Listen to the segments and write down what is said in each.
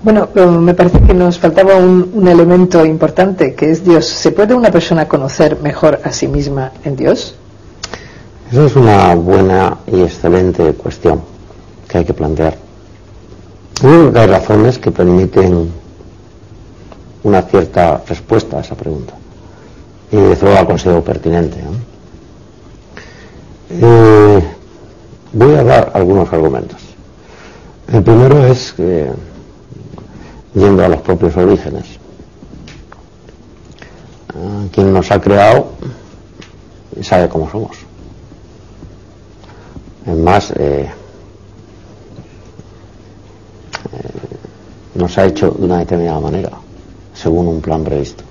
Bueno, me parece que nos faltaba un elemento importante, que es Dios. ¿Se puede una persona conocer mejor a sí misma en Dios? Esa es una buena y excelente cuestión que hay que plantear. Yo creo que hay razones que permiten una cierta respuesta a esa pregunta, y desde luego la considero pertinente, ¿no? Voy a dar algunos argumentos. El primero es que, yendo a los propios orígenes, quien nos ha creado sabe cómo somos. Es más, nos ha hecho de una determinada manera, según un plan previsto.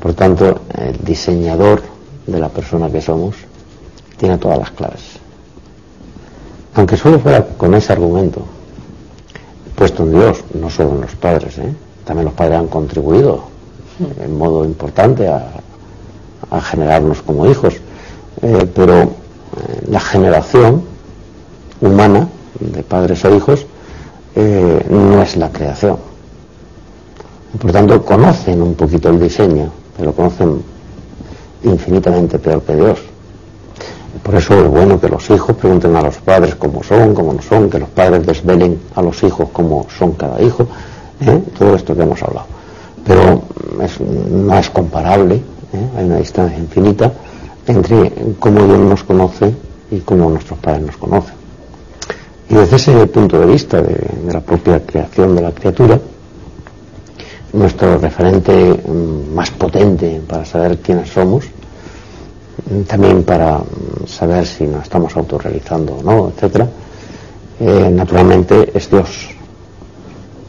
Por tanto, el diseñador de la persona que somos tiene todas las claves. Aunque solo fuera con ese argumento puesto en Dios, no solo en los padres, también los padres han contribuido en modo importante a generarnos como hijos, pero la generación humana de padres a hijos no es la creación. Por tanto, conocen un poquito el diseño, pero lo conocen infinitamente peor que Dios. Por eso es bueno que los hijos pregunten a los padres cómo son, cómo no son, que los padres desvelen a los hijos cómo son cada hijo, todo esto que hemos hablado. Pero no es comparable, hay una distancia infinita entre cómo Dios nos conoce y cómo nuestros padres nos conocen. Y desde ese punto de vista de la propia creación de la criatura, nuestro referente más potente para saber quiénes somos, también para saber si nos estamos autorrealizando o no, etcétera, naturalmente es Dios.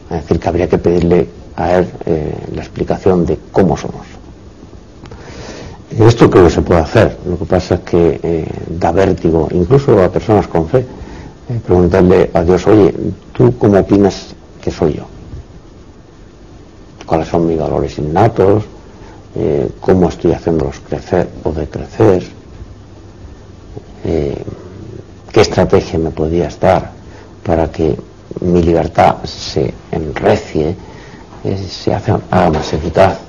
Es decir, que habría que pedirle a Él la explicación de cómo somos. Esto creo que se puede hacer. Lo que pasa es que da vértigo, incluso a personas con fe, preguntarle a Dios: oye, ¿tú cómo opinas que soy yo? ¿Cuáles son mis valores innatos? ¿Cómo estoy haciéndolos crecer o decrecer? ¿Qué estrategia me podrías dar para que mi libertad se enrecie, se haga más eficaz?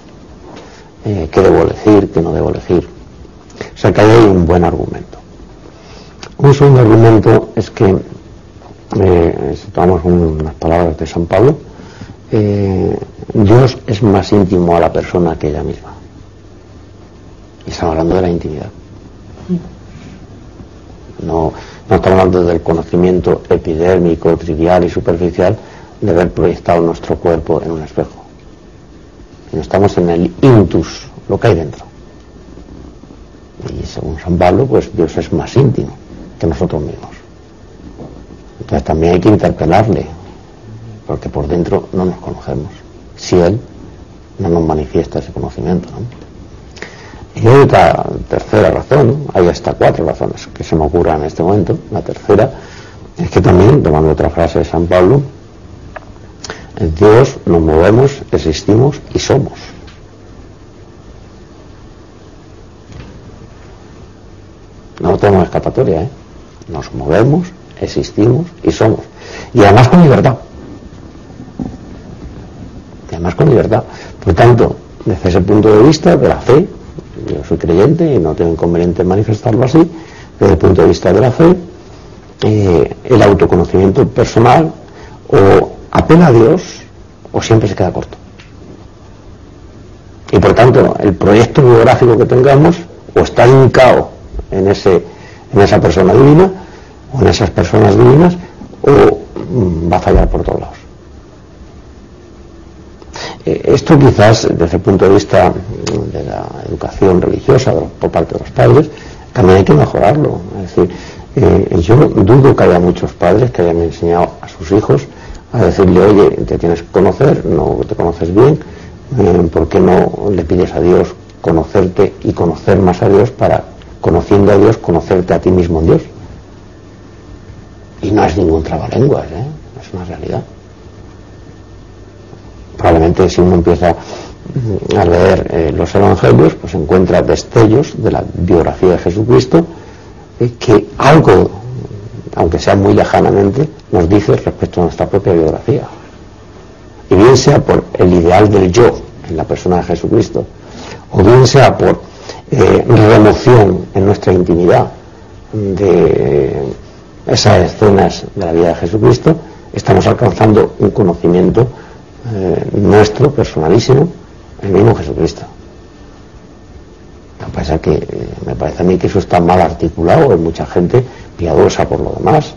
¿Qué debo elegir, qué no debo elegir? O sea que ahí hay un buen argumento. Un segundo argumento es que, si tomamos unas palabras de San Pablo, Dios es más íntimo a la persona que ella misma. Y estamos hablando de la intimidad. No estamos hablando del conocimiento epidérmico, trivial y superficial de haber proyectado nuestro cuerpo en un espejo. No estamos en el intus, lo que hay dentro. Y según San Pablo, pues Dios es más íntimo que nosotros mismos. Entonces también hay que interpelarle, porque por dentro no nos conocemos, si Él no nos manifiesta ese conocimiento, ¿no? Y hay otra tercera razón, hay hasta 4 razones que se me ocurran en este momento. La tercera es que también, tomando otra frase de San Pablo, en Dios nos movemos, existimos y somos. No tenemos escapatoria, Nos movemos, existimos y somos. Y además con libertad. Por tanto, desde ese punto de vista de la fe, yo soy creyente y no tengo inconveniente en manifestarlo así, desde el punto de vista de la fe, el autoconocimiento personal o apela a Dios o siempre se queda corto. Y por tanto, el proyecto biográfico que tengamos o está hincado en esa persona divina o en esas personas divinas, o va a fallar por todos lados. Esto quizás desde el punto de vista de la educación religiosa por parte de los padres también hay que mejorarlo. Es decir, yo dudo que haya muchos padres que hayan enseñado a sus hijos a decirle: oye, te tienes que conocer, no te conoces bien, ¿por qué no le pides a Dios conocerte y conocer más a Dios para, conociendo a Dios, conocerte a ti mismo en Dios? Y no es ningún trabalenguas, es una realidad. Probablemente si uno empieza a leer los evangelios, pues encuentra destellos de la biografía de Jesucristo que algo, aunque sea muy lejanamente, nos dice respecto a nuestra propia biografía. y bien sea por el ideal del yo en la persona de Jesucristo, o bien sea por remoción en nuestra intimidad de esas escenas de la vida de Jesucristo, estamos alcanzando un conocimiento nuestro, personalísimo, el mismo Jesucristo. Lo que pasa es que me parece a mí que eso está mal articulado en mucha gente piadosa por lo demás,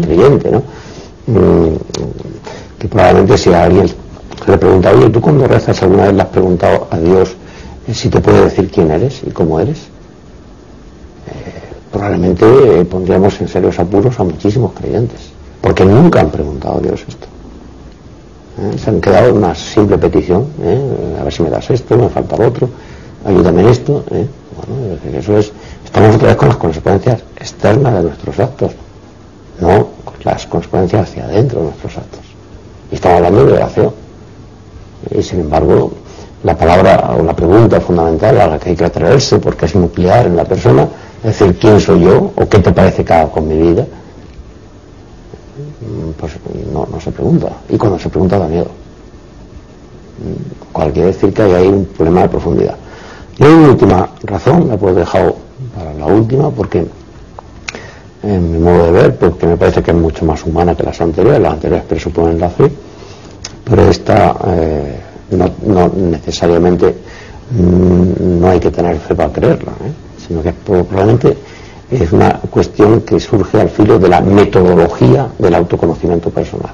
creyente, ¿no? Que probablemente si a alguien le pregunta, oye, ¿tú cuando rezas alguna vez le has preguntado a Dios si te puede decir quién eres y cómo eres? Probablemente pondríamos en serios apuros a muchísimos creyentes, porque nunca han preguntado a Dios esto. Se han quedado en una simple petición, a ver si me das esto, me falta lo otro, ayúdame en esto. Bueno, eso es, estamos otra vez con las consecuencias externas de nuestros actos, no con las consecuencias hacia adentro de nuestros actos. Y estamos hablando de oración. Y sin embargo, la palabra o la pregunta fundamental a la que hay que atreverse, porque es nuclear en la persona, es decir, ¿quién soy yo? ¿O qué te parece que hago con mi vida? Pues no se pregunta. Y cuando se pregunta da miedo. Cual quiere decir que hay ahí un problema de profundidad. Y hay una última razón, la he dejado para la última, porque en mi modo de ver, porque me parece que es mucho más humana que las anteriores presuponen la fe, pero esta no necesariamente no hay que tener fe para creerla, sino que probablemente es una cuestión que surge al filo de la metodología del autoconocimiento personal.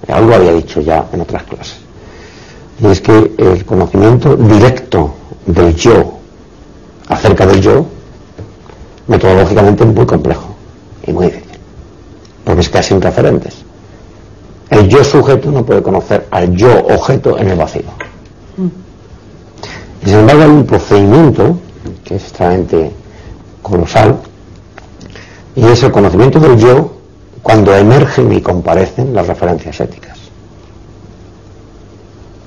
Algo había dicho ya en otras clases. Y es que el conocimiento directo del yo acerca del yo, metodológicamente es muy complejo y muy difícil, porque es casi sin referentes. El yo sujeto no puede conocer al yo objeto en el vacío. Y sin embargo hay un procedimiento que es extremadamente colosal, y es el conocimiento del yo cuando emergen y comparecen las referencias éticas.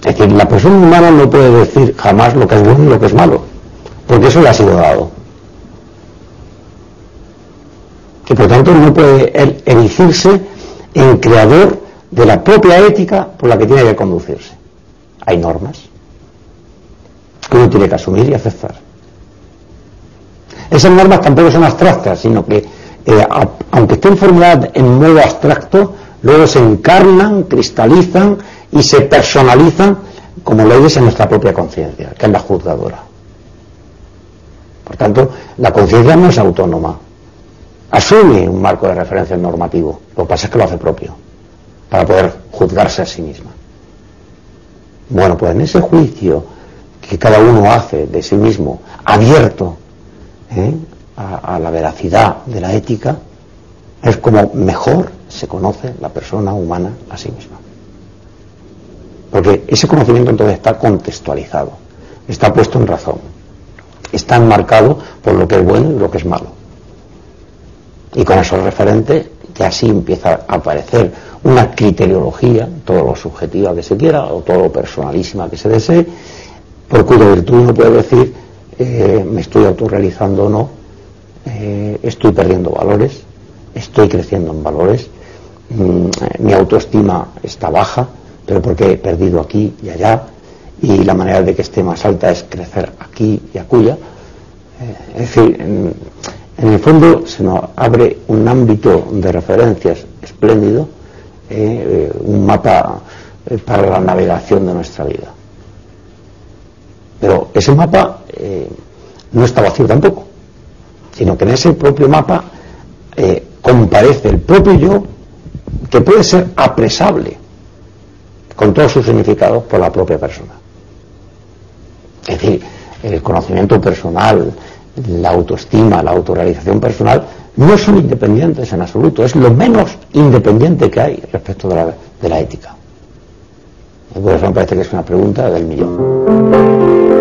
Es decir, la persona humana no puede decir jamás lo que es bueno y lo que es malo, porque eso le ha sido dado. Y por tanto no puede él erigirse en creador de la propia ética por la que tiene que conducirse. Hay normas que uno tiene que asumir y aceptar. Esas normas tampoco son abstractas, sino que aunque estén formuladas en modo abstracto, luego se encarnan, cristalizan y se personalizan como leyes en nuestra propia conciencia, que es la juzgadora. Por tanto, la conciencia no es autónoma, asume un marco de referencia normativo, lo que pasa es que lo hace propio, para poder juzgarse a sí misma. Bueno, pues en ese juicio que cada uno hace de sí mismo, abierto a la veracidad de la ética, es como mejor se conoce la persona humana a sí misma. Porque ese conocimiento entonces está contextualizado, está puesto en razón, está enmarcado por lo que es bueno y lo que es malo. Y con esos referentes ya sí empieza a aparecer una criteriología, todo lo subjetiva que se quiera o todo lo personalísima que se desee, por cuya virtud uno puede decir me estoy autorrealizando o no, estoy perdiendo valores, estoy creciendo en valores, mi autoestima está baja, pero porque he perdido aquí y allá, y la manera de que esté más alta es crecer aquí y aculla. Es decir, en el fondo se nos abre un ámbito de referencias espléndido, un mapa para la navegación de nuestra vida. Pero ese mapa no está vacío tampoco, sino que en ese propio mapa comparece el propio yo, que puede ser apresable con todos sus significados por la propia persona. Es decir, el conocimiento personal, la autoestima, la autorrealización personal no son independientes en absoluto, es lo menos independiente que hay respecto de la ética. Por eso me parece que es una pregunta del millón.